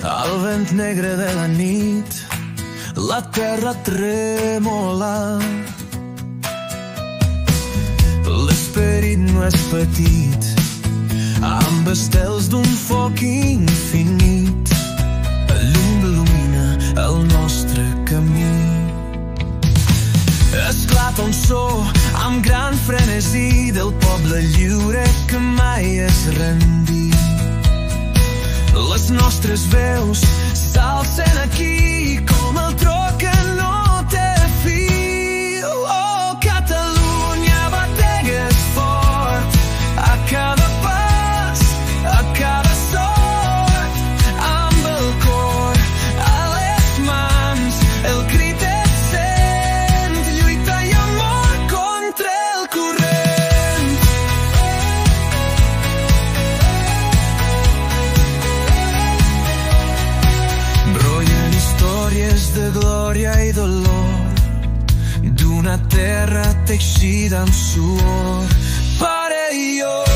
al vent negre de la nit, la terra tremola. L'esperit no és petit, amb estels d'un foc infinit. El llum il·lumina el nostre camí. Esclata un so amb gran frenesí del poble lliure que mai es rendí. Les nostres veus s'alcen aquí com el tro que no té fi. Oh, Catalunya, bategues fort a cada pas, a cada sort, amb el cor a les mans, el crit et sent, lluita i amor contra el corrent. Brollen històries de glòria i dolor d'una terra teixida amb suor. Pare i jo